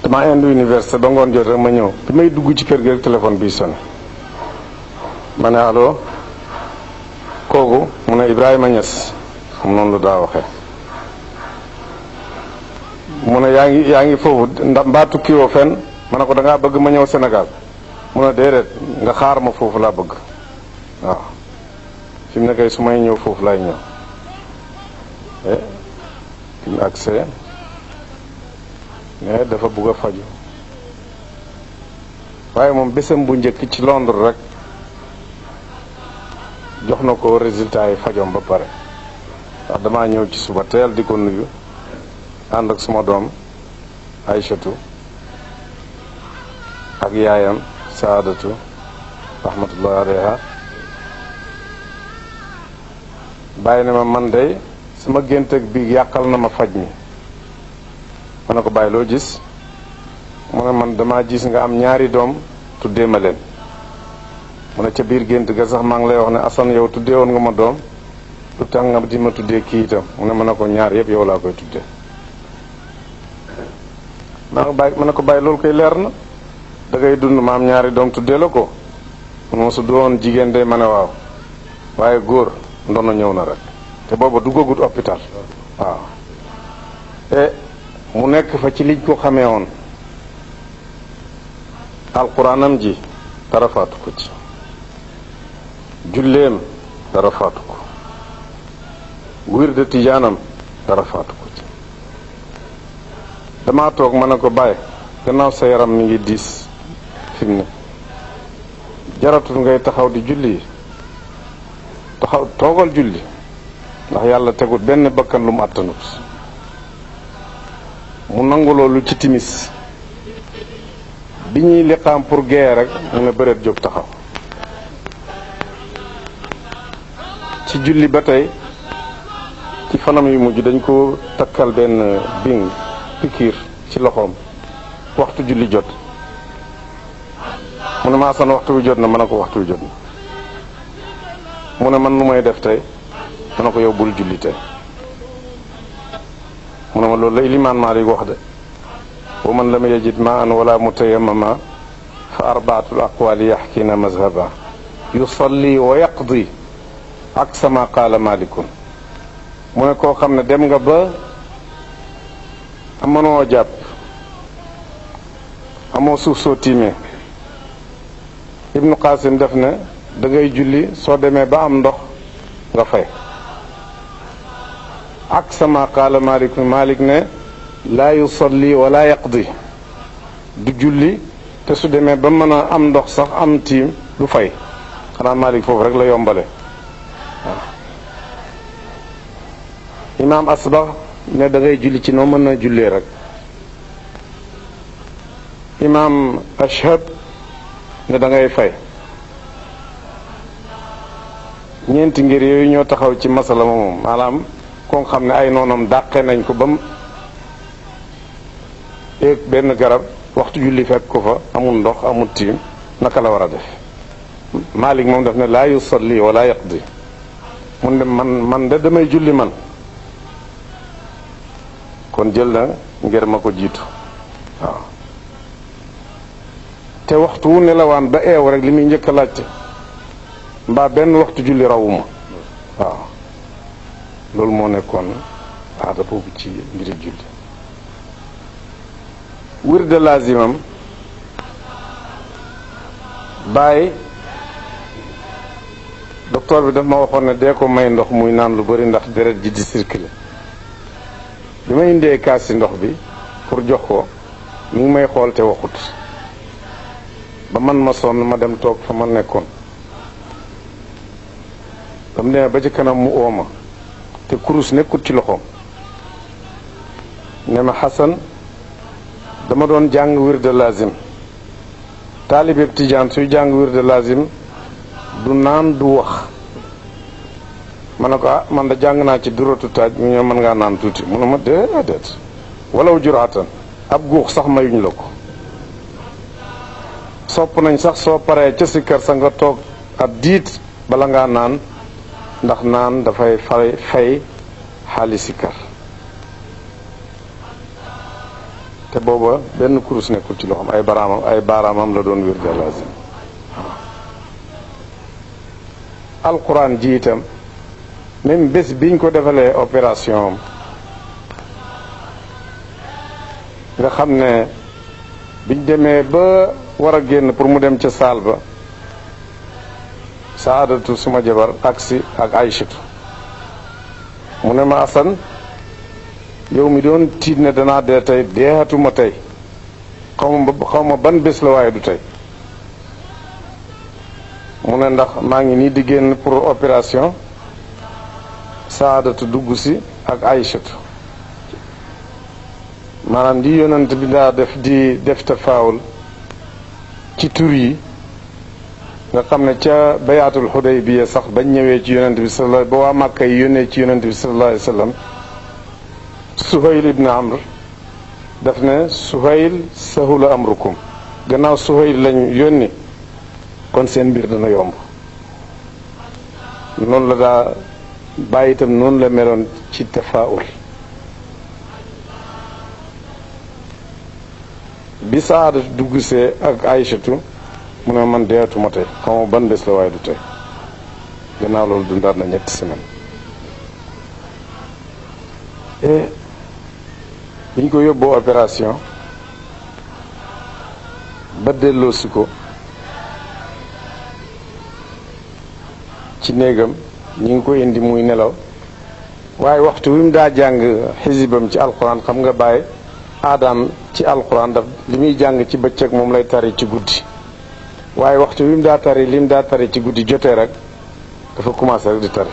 dama indi université ba ngoon jot rek ma ñëw bi may dugg ci kër gi rek téléphone bi sonné ma ne allo kooku mu ne Ibrahima Niass xam noonu lu daa waxee mu ne yaa ngi foofu ndax mbaa tukki woo fenn ma ne ko da ngaa bëgg ma ñëw Sénégal mu ne déedéet nga xaar ma foofu laa bëgg waaw fi mu ne kay su may ñëw foofu laay ñëw fi mu accès mais dafa bëgg a faju waaye moom bésam bu njëkk ci Londres rek jox na ko résultat yi fajom ba pare ndax damaa ñëw ci suba teel di ko nuyu ànd ak suma doom Aïchatu ak yaayam Saadatu rahmatullah alayha bàyyi ne ma man de sama gént ak bi yàqal na ma faj mi ma ne ko bàyyi loo gis mu ne man damaa gis nga am ñaari doom tuddee ma leen mu ne ca biir gént ga sax maa ngi lay wax ne Assane yow tuddee woon nga ma doom lu tax nga di ma tuddee kii itam mu ne ma ne ko ñaar yëpp yow laa koy tuddee ma ne ko bàyyi loolu koy leer na da ngay dund ma am ñaari doom tuddee la ko mu ne su doon jigéen day ma ne waaw waaye góor ndono ñëw na rek te booba duggagut hôpital waaw te mu nekk fa ci liñ ko xamee woon alquranam ji dara faatu ko ci julleem dara faatu ko wirde tijaanam dara faatu ko ci damaa toog ma ne ko bàyyi gannaaw sa yaram mi ngi diis fi mu ne jaratul ngay taxaw di julli taxaw toogal julli ndax yàlla tegut benn bakkan lu mu àttanut mu nangu loolu ci timis bi ñuy liqaam pour gée rek mu ne bëreet jóg taxaw ci julli ba tey ci fanam yu mujj dañ ko takkal benn bing pikiir ci loxoom waxtu julli jot mu ne ma Assane waxtu wi jot na ma ne ko waxtu wi jot na mu ne man nu may def tey ma ne ko yow bul julli tey mu ne ma loolu la ilimaan Maalik wax de wa man lam yajid ma'an wala mutayammama fa arbaatul aqwaali yaxkiina mazhaba yusalli wa yaqdi aksa ma qaala Maalikun mu ne koo xam ne dem nga ba mënoo jàpp amoo suuf soo tiimee Ibnu Qasim def ne da ngay julli soo demee ba am ndox nga fay ak sama qaala Malik Malik ne laa yusalli wala yaqdi du julli te su demee ba mën a am ndox sax am tiim du fay xanaa Malik foofu rek la yombale waaw imaam Asbax ne da ngay julli ci noo mën na jullee rek imaam Ashhab ne da ngay fay ñeenti ngir yooyu ñoo taxaw ci masala moom maanaam ko xam ne ay noonam dàqe nañ ko ba mu éeg benn garab waxtu julli fekk ko fa amul ndox amul tiim naka la war a def Malik moom daf ne laa yusalli wala yaqdi mun de man de damay julli man kon jël na ngir ma ko jiitu waaw te waxtu wu nelawaan ba eew rek li muy njëkk a laajte mbaa benn waxtu julli rawuma waaw loolu moo nekkoon aada boobu ci mbiri julli wirde lazimam bàyyi docteur bi daf ma waxoon ne dee ko may ndox muy naan lu bari ndax deret ji di circuler bi ma indee kaas ci ndox bi pour jox ko mi ngi may xool te waxut ba man ma sonn ma dem toog fa ma nekkoon ba mu demee ba ci kanam mu ooma te kurus nekkut ci loxoom ne ma Xasan dama doon jàng wirde lazim taalibeeb tijaan suy jàng wirde lazim du naan du wax ma ne ko ah man da jàng naa ci duratu taaj mu ñëw mën ngaa naan tuuti mu ne ma déedéet walaw juraatan ab guux sax mayuñ la ko sopp nañ sax soo paree ca sikkar sa nga toog ab diit bala ngaa naan ndax naan dafay fay xaali sikkar te booba benn kurus nekkul ci loxoom ay baaraamam la doon wirde lazim alquran ji itam même bés biñ ko defalee opération am nga xam ne biñ demee ba war a génn pour mu dem ca saal ba saadatu suma jabar aksi ak Aïchatu mu ne ma Asan yow mi doon tiit ne danaa dee tey deexatuma tey xaw ma ban bés la waaye du tey mu ne ndax maa ngi nii di génn pour opération saadatu dugg si ak Aïchatu maanaam di yonent bi daa def tafaawul ci tur yi nga xam ne ca bayaatul Xudaybiya sax bañ ñëwee ci yonent bi sallallahu ba waa Màkka yi yónnee ci yonent bi sallallahu alayhi wa sallam Suhayl ibn Amr daf ne Suhayl sahula amrukum gannaaw Suhayl lañ yónni kon seen mbir dana yomb noonu la daa bàyyi itam noonu la meloon ci tafaawul bi Saadatu duggsee ak Aïchatu mu ne man deetuma tey xaw ma ban bés la waaye du tey gannaaw loolu dundaat na 3 semaines et biñ ko yóbboo opération ba delloosi ko ci néegam ñi ngi ko indi muy nelaw waaye waxtu wi mu daa jàng xisibam ci alquran xam nga bàyyi aadaam ci alquran daf li muy jàng ci bëccëg moom lay tari ci guddi waaye waxtu wi mu daa tari li mu daa tari ci guddi jotee rek dafa commencé rek di tari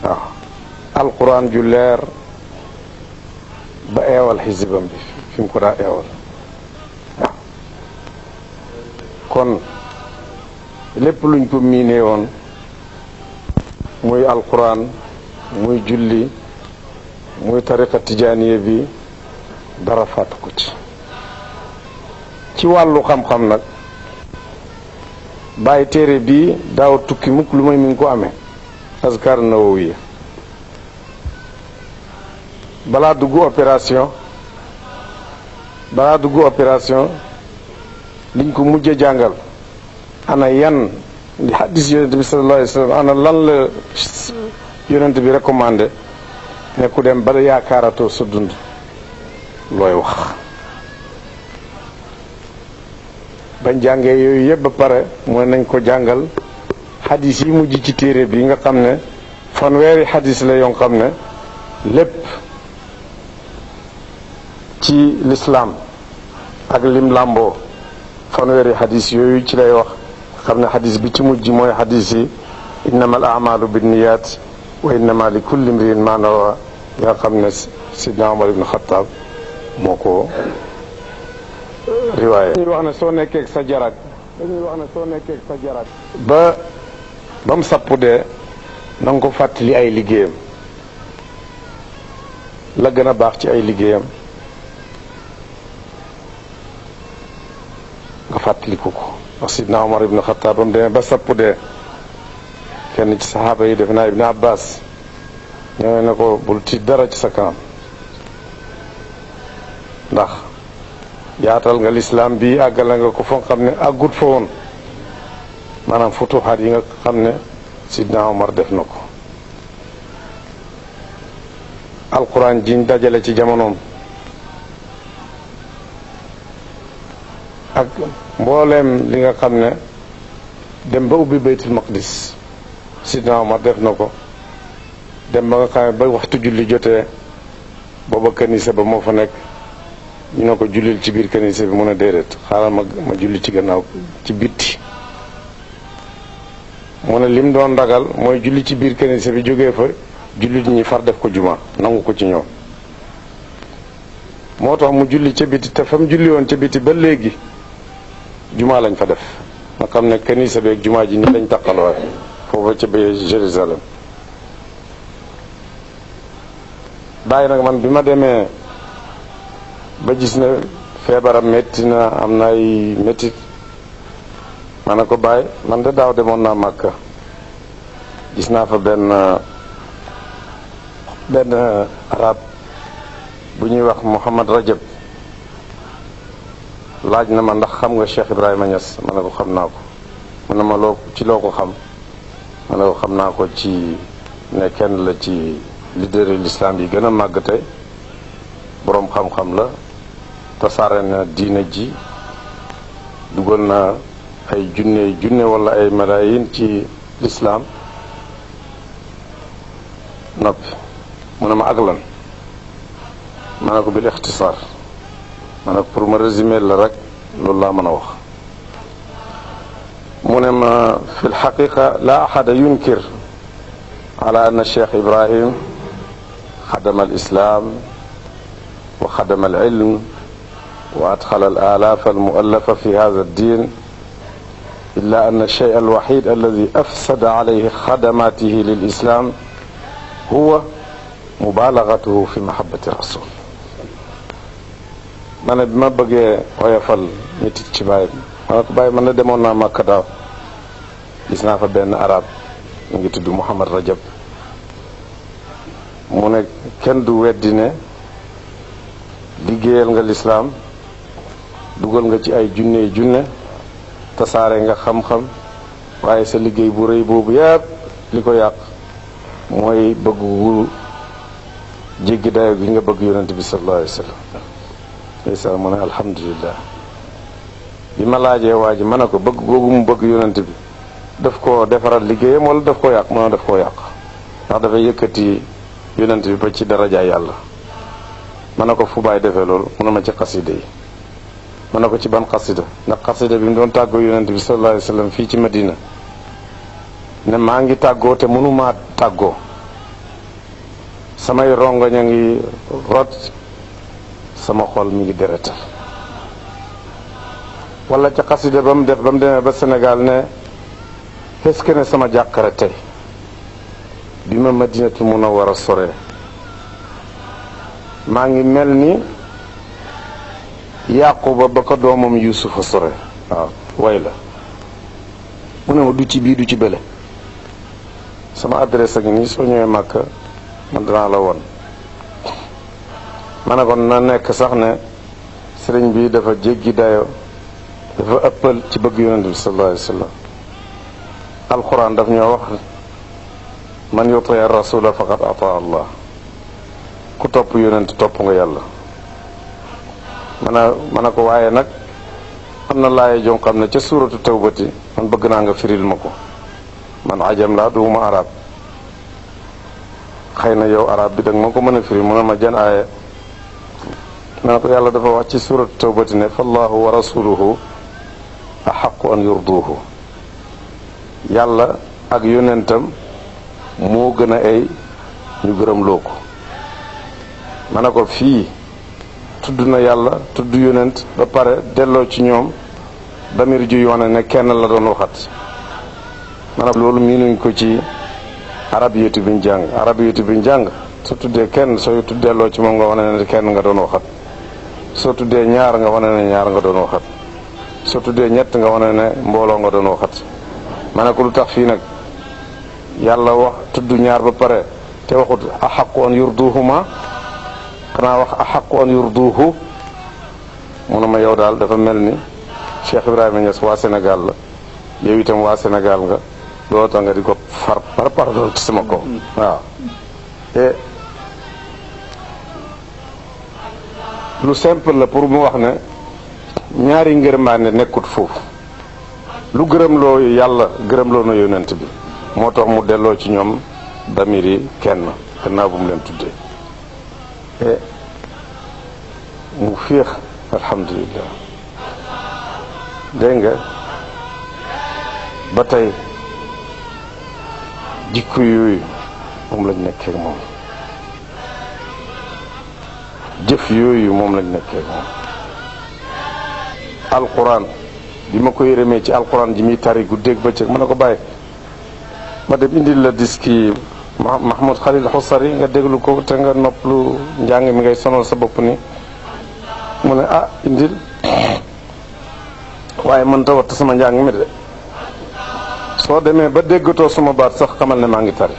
waaw alquran ju leer ba eewal xisibam bi fi mu ko daa eewal waaw kon lépp luñ ko miinee woon muy alquran muy julli muy tariqa tijaaniye bi dara fàttu ko ci wàllu xam-xam nag bàyyi téere bi daaw tukki mukk lu may mi ngi ko amee azkar nawawiya balaa dugg opération liñ ko mujj a jàngal ana yan li hadis yonent bi sallallahu alayhi wa sallam ana lan la yonent bi recommandé ne ku dem bala yaakaaratoo sa dund looy wax bañ jàngee yooyu yëpp ba pare mooy nañ ko jàngal hadis yi mujj ci téere bi nga xam ne fanweeri hadis la yoo xam ne lépp ci lislaam ak lim làmboo fanweeri hadis yooyu ci lay wax xam ne hadis bi ci mujj mooy hadis yi innama al amalu binniyat wa innama li kulli imriin ma nawa nga xam ne sidna Omar ibn Xattaab moo ko riwaaye dañuy wax ne soo nekkee sa jarak ba mu sapp dee na nga ko fàttali ay liggéeyam la gën a baax ci ay liggéeyam nga fàttaliku ko wax sidna Omar ibn Xattaab ba mu demee ba sapp dee kenn ci saxaaba yi def naa Ibn Abbas ñëwee ne ko bul tiit dara ci sa kanam ndax yaatal nga lislaam bi àggala nga ko foo xam ne àggut fa woon maanaam futuxaat yi nga xam ne sidna Omar def na ko alquran jiñ dajale ci jamonoom ak mbooleem li nga xam ne dem ba ubbi baytul maqdis sidna Omar def na ko dem ba nga xam ne ba waxtu julli jotee booba kanisa ba moo fa nekk ñu ne ko jullil ci biir kanisa bi mu ne déedéet xaaral ma julli ci gannaaw ci bitti mu ne lim doon ragal mooy julli ci biir kanisa bi jógee fa jullit ñi far def ko juma nangu ko ci ñoom moo tax mu julli ca biti te fa mu julli woon ca biti ba léegi juma lañ fa def nga xam ne kanisa bi ak juma ji ni lañ taqaloo foofa ca biir Jérusalem bàyyi nag man bi ma demee ba gis ne feebaram métti na am na ay méttit ma ne ko bàyyi man de daaw demoon naa Màkka gis naa fa benn arab bu ñuy wax Muhammad Rajab laaj na ma ndax xam nga Cheikh Ibrahima Niass ma ne ko xam naa ko mu ne ma loo ko xam ma ne ko xam naa ko ci ne kenn la ci leader l'islam yi gën a màgg tey boroom xam-xam la tasaare na diina ji dugal na ay junne wala ay malayin ci l'islam noppi mu ne ma ak lan ma ne ko bil ixtisaar ma ne ko pour ma résumer la rek loolu laa mën a wax mu ne ma fi lxaqiqa la axada yunkir ala anna cheikh ibrahim xadama alislam wa xadama alilm wa adxala alaalaf almuallafa fi hada addin illa anna alchey alwaxid alladi afsada alayhi xadamatihi lilislam huwa mubalagatuhu fi mahabati rasul ma ne bi ma bëggee oyofal métit ci bàyyi ma ne ko bàyyi man na demoon naa Makka daaw gis naa fa benn arab mu ngi tudd Muhammad Rajab mu ne kenn du weddi ne liggéeyal nga lislaam dugal nga ci ay junne tasaare nga xam-xam waaye sa liggéey bu rëy boobu yépp li ko yàq mooy bëgg gu jéggi dayo gi nga bëgg yonent bi sallallahu alayhi wa sallam ndeysaan mu ne alhamdulillah bi ma laajee waa ji ma ne ko bëgg googu mu bëgg yonent bi daf ko defaral liggéeyam wala daf ko yàq mu ne daf ko yàq ndax dafay yëkkati yonent bi ba ci daraja yàlla ma ne ko fu baay defee loolu mu ne ma ci xasida yi ma ne ko ci ban xasida ndax xasida bi mu doon tàggoo yonent bi sallallahu alayhi wa sallam fii ci Madina ne maa ngi tàggoo te mënumaa tàggoo samay rongoñ a ngi rot sama xol mi ngi deretal wala ca xasida ba mu def ba mu demee ba Sénégal ne est-ce que ne sama jàqare tey bi ma Madinatu Munawwara sore maa ngi mel ni Yaquba ba ko doomam Yuusufa sore waaw way la mu ne ma du ci bii du ci bële sama adresse ak nii soo ñëwee Makka man danaa la woon ma ne kon na nekk sax ne sëriñ bi dafa jéggi dayo dafa ëppal ci bëgg yonent bi sallallahu alayhi wa sallam alquran daf ñoo wax man yuti rasula faqad ata allah ku topp yonent topp nga yàlla ma ne ko waaye nag am na laaye jom xam ne ca suuratu tawbati man bëgg naa nga firil ma ko man ajam laa duuma arab xëy na yow arab bi dag ma ko mën a firi mu ne ma jan aaya ma ne ko yàlla dafa wax ci suuratu tawbati ne fallahu wa rasuluhu axaqu an yurduuhu yàlla ak yonentam moo gën a ay ñu gërëm loo ko ma ne ko fii tudd na yàlla tudd yonent ba pare delloo ci ñoom damir ju yoone ne kenn la doon waxat ma ne ko loolu miinuñ ko ci arabiyatu biñ jàng soo tuddee kenn soo delloo ci moom nga wane ne kenn nga doon waxat soo tuddee ñaar nga wane ne ñaar nga doon waxat soo tuddee ñett nga wane ne mbooloo nga doon waxat ma ne ko lu tax fii nag yàlla wax tudd ñaar ba pare te waxut axaqu an yurduhuma xanaa wax axaqu an yurduhu mu ne ma yow daal dafa mel ni Cheikh Ibrahima Niass waa Sénégal la yow itam waa Sénégal nga loolu tax nga di ko par loolu ci sama kaw waaw te lu simple la pour mu wax ne ñaari ngërmaane nekkut foofu lu gërëmloo yàlla gërëmloo na yonent bi moo tax mu delloo ci ñoom damir yi kenn gannaaw bu mu leen tuddee te mu féex alhamdulillah dégg nga ba tey jikko yooyu moom lañ nekkee moom jëf yooyu moom lañ nekkee moom alquran bi ma ko yërëmee ci alquran ji muy tari guddeeg bëccëg mën na ko bàyyi ma dem indil la diski Mahmoud Khalil Husari nga déglu ko te nga noppalu njàng mi ngay sonal sa bopp ni mu ne ah indil waaye mënta wattu sama njàng mi de soo demee ba déggatoo suma baat sax xamal ne maa ngi tari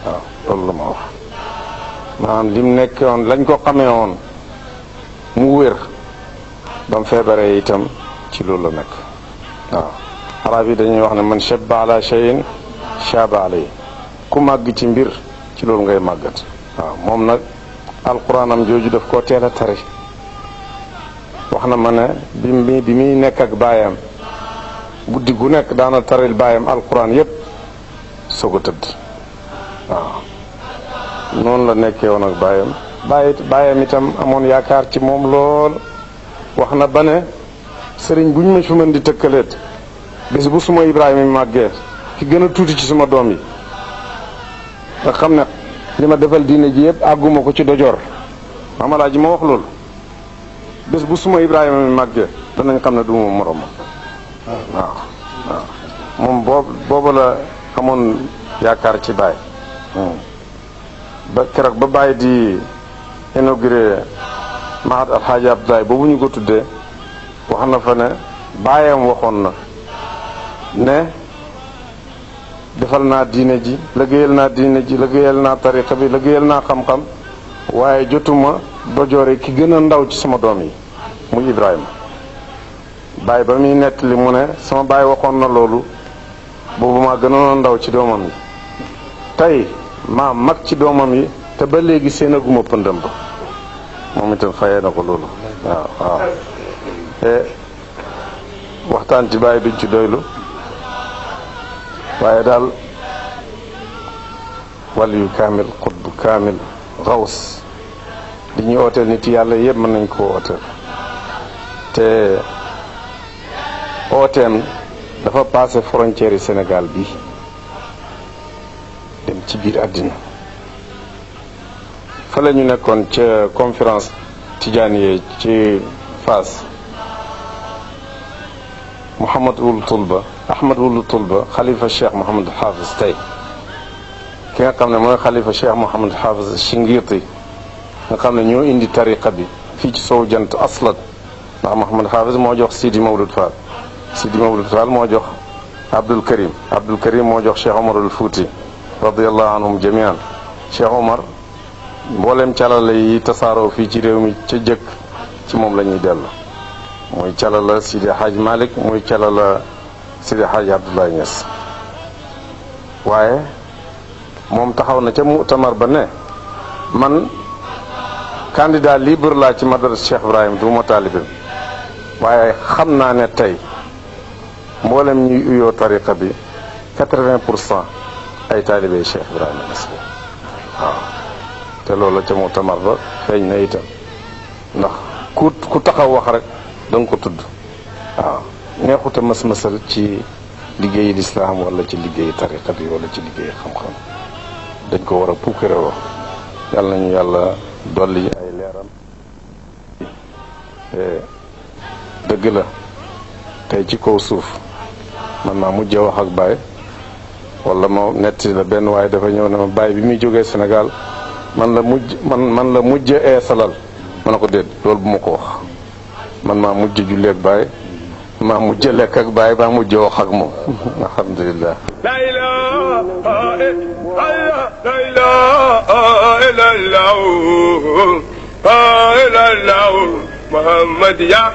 waaw loolu la ma wax maanaam lim nekkoon lañ ko xamee woon mu wér ba mu feebaree itam ci loolu la nekk waaw arab yi dañuy wax ne man shabba ala shay'in shaba alay ku màgg ci mbir ci loolu ngay màggat waaw moom nag alquranam jooju daf koo teel a tari wax na ma ne bi muy nekk ak baayam guddi gu nekk daana taril baayam alquran yépp soog a tëdd waaw noonu la nekkee woon ak baayam itam amoon yaakaar ci moom lool wax na ba ne sëriñ bu ñu ma fi mën di tëkkaleet bés bu suma Ibrahima mi màggee ki gën a tuuti ci suma doom yi nga xam ne li ma defal diine ji yëpp àgguma ko ci dojoor mamalaa ji ma wax loolu bés bu suma Ibrahima mi màggee danañ xam ne du ma morom waaw moom booba la amoon yaakaar ci baay ba keroog ba bàyyi di inauguré Mahad Alxaaji Abdoulaye boobu ñu ko tuddee wax na fa ne baayam waxoon na ne defal naa diine ji liggéeyal naa diine ji liggéeyal naa tariqa bi liggéeyal naa xam-xam waaye jotuma dojoore ki gën a ndaw ci sama doom yi muy Ibrahima baay ba muy nettali mu ne sama baay waxoon na loolu boobu maa gënoon a ndaw ci doomam yi tey maa mag ci doomam yi te ba léegi seenaguma pëndam ba moom itam fayee na ko loolu waaw te waxtaan ci bàyyi duñ ci doylu waaye daal waliyu kaamil xutbu kaamil xaws li ñuy ooteel nit yàlla yëpp mën nañ koo ooteel te ooteem dafa passé frontière yi Sénégal bi dem ci biir àddina fa la ñu nekkoon ca conférence tijaaniyee ci Fass Mouhamad Wulu Tulba Ahmad Wulu Tulba xalifa Cheikh Mouhamad Hafiz tey ki nga xam ne mooy xalifa Cheikh Mouhamad Hafiz Shingiiti nga xam ne ñoo indi tariqa bi fii ci sow jant aslan ndax Mouhamad Hafiz moo jox Sidi Mawlud Fall Sidi Mawlud Fall moo jox Abdul Karim moo jox Cheikh Omar al Fouti radiyallahu anhum jamian Cheikh Omar mboolem calala yi tasaaroo fii ci réew mi ca jëkk ci moom la ñuy dellu muy calala Sidi Hadj Malick muy calala Sidi Hadj Abdoulaye Niass waaye moom taxaw na ca mu'tamar ba ne man candidat libre laa ci madrasa Cheikh Ibrahim du ma taalibim waaye xam naa ne tey mboolem ñuy uyoo tariqa bi 80% ay taalibey Cheikh Ibrahima Niass waaw te loolu ca mu'tamar ba feeñ na itam ndax ku taxaw wax rek da nga ko tudd waaw neexuta mas-masal ci liggéeyi lislaam wala ci liggéeyi tariqa bi wala ci liggéeyi xam-xam dañ ko war a puukare woo yàlla nañu yàlla dolli ay leeram dëgg la tey ci kaw suuf man maa mujj wax ak Baye wala ma netti la benn waaye dafa ñëw ne ma Baye bi muy jógee Sénégal man la mujj eesalal ma ne ko déet loolu bu ma ko wax man maa mujj julli ak Baye maa mujj lekk ak Baye maa mujj wax ak moom alhamdulilah. La ilaha illallah Muhammad ya